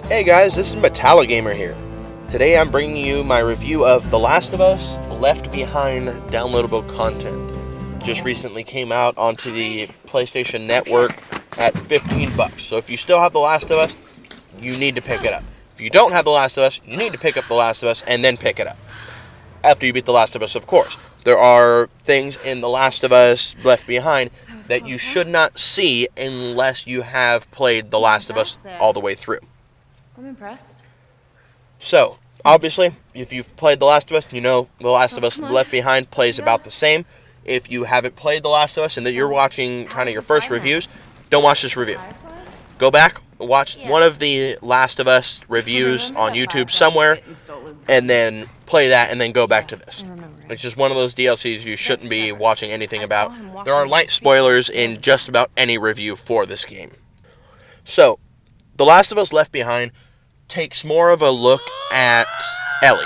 Hey guys, this is Metallagamer here. Today I'm bringing you my review of The Last of Us Left Behind downloadable content. Just recently came out onto the PlayStation Network at 15 bucks. So if you still have The Last of Us, you need to pick it up. If you don't have The Last of Us, you need to pick up The Last of Us and then pick it up. After you beat The Last of Us, of course. There are things in The Last of Us Left Behind that you should not see unless you have played The Last of Us all the way through. I'm impressed. So, obviously, if you've played The Last of Us, you know The Last of Us Left Behind plays about the same. If you haven't played The Last of Us and that you're watching kind of your first reviews, don't watch this review. Go back, watch one of the Last of Us reviews on YouTube somewhere, and then play that, and then go back to this. It's just one of those DLCs you shouldn't be watching anything about. There are light spoilers in just about any review for this game. So, The Last of Us Left Behind takes more of a look at Ellie.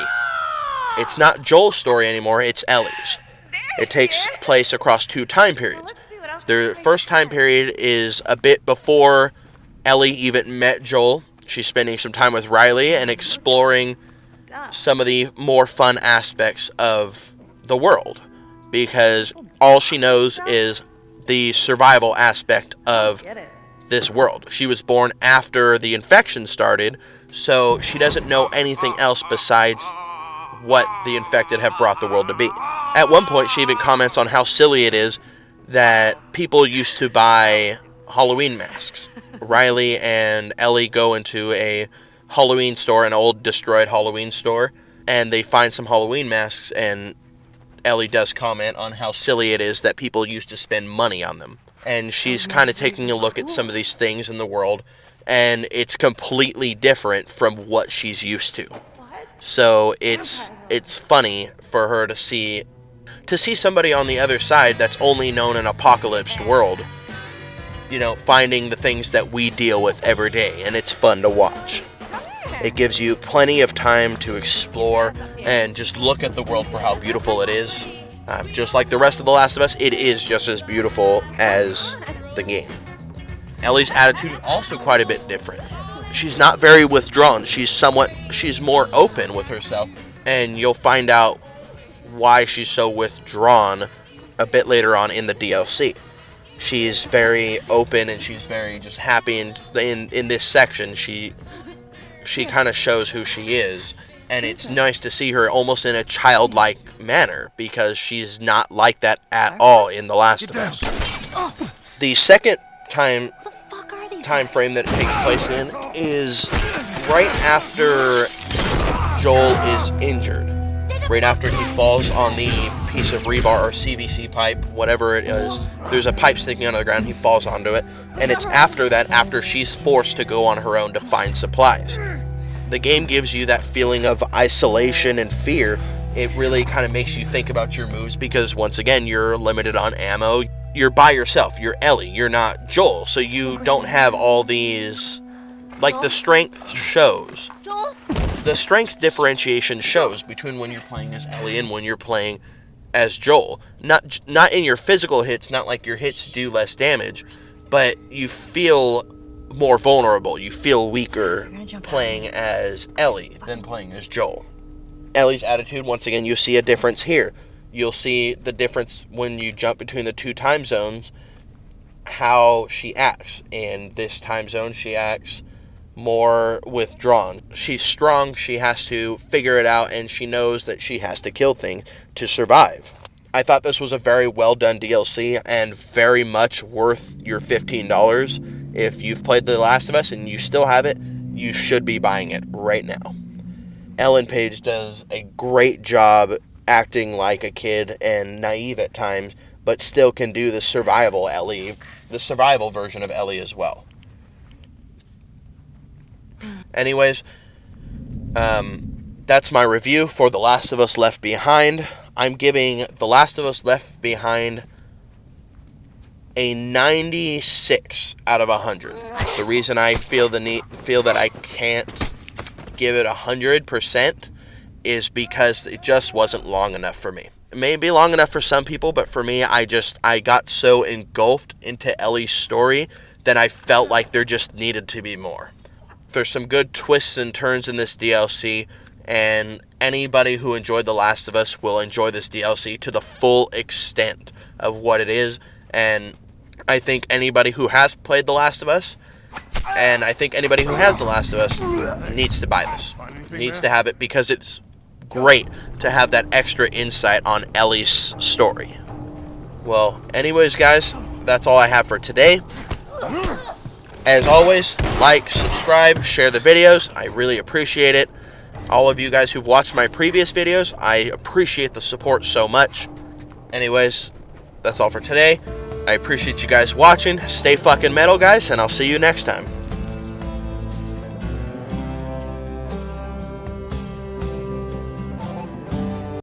It's not Joel's story anymore, it's Ellie's. It takes place across two time periods. The first time period is a bit before Ellie even met Joel. She's spending some time with Riley and exploring some of the more fun aspects of the world, because all she knows is the survival aspect of this world. She was born after the infection started, so she doesn't know anything else besides what the infected have brought the world to be. At one point, she even comments on how silly it is that people used to buy Halloween masks. Riley and Ellie go into a Halloween store, an old destroyed Halloween store, and they find some Halloween masks, and Ellie does comment on how silly it is that people used to spend money on them. And she's kind of taking a look at some of these things in the world, and it's completely different from what she's used to. So it's funny for her to see somebody on the other side that's only known an apocalypsed world, finding the things that we deal with every day, and it's fun to watch. It gives you plenty of time to explore and just look at the world for how beautiful it is. Just like the rest of The Last of Us, it is just as beautiful as the game. Ellie's attitude is also quite a bit different. She's not very withdrawn. She's more open with herself, and you'll find out why she's so withdrawn a bit later on in the DLC. She's very open, and she's very just happy, and in this section she kind of shows who she is, and it's nice to see her almost in a childlike manner, because she's not like that at all in The Last of Us. The second time frame that it takes place in is right after Joel is injured. Right after he falls on the piece of rebar or CVC pipe, whatever it is. There's a pipe sticking out of the ground, he falls onto it, and it's after that, after she's forced to go on her own to find supplies. The game gives you that feeling of isolation and fear. It really kind of makes you think about your moves, because once again, you're limited on ammo. You're by yourself. You're Ellie. You're not Joel. So you don't have all these... Like, the strength shows. The strength differentiation shows between when you're playing as Ellie and when you're playing as Joel. Not in your physical hits, not like your hits do less damage, but you feel more vulnerable. You feel weaker playing as Ellie than playing as Joel. Ellie's attitude, once again, you see a difference here. You'll see the difference when you jump between the two time zones, how she acts. In this time zone, she acts more withdrawn. She's strong, she has to figure it out, and she knows that she has to kill things to survive. I thought this was a very well done DLC, and very much worth your $15. If you've played The Last of Us and you still have it, you should be buying it right now. Ellen Page does a great job acting like a kid and naive at times, but still can do the survival Ellie, the survival version of Ellie as well. Anyways, that's my review for The Last of Us Left Behind. I'm giving The Last of Us Left Behind a 96 out of 100. The reason I feel that I can't give it 100% is because it just wasn't long enough for me. It may be long enough for some people, but for me, I got so engulfed into Ellie's story that I felt like there just needed to be more. There's some good twists and turns in this DLC, and anybody who enjoyed The Last of Us will enjoy this DLC to the full extent of what it is. And I think anybody who has played The Last of Us, and I think anybody who has The Last of Us needs to buy this. Needs to have it because it's great to have that extra insight on Ellie's story. Well, anyways, guys, that's all I have for today. As always, like, subscribe, share the videos. I really appreciate it. All of you guys who've watched my previous videos, I appreciate the support so much. Anyways, that's all for today. I appreciate you guys watching. Stay fucking metal, guys, and I'll see you next time.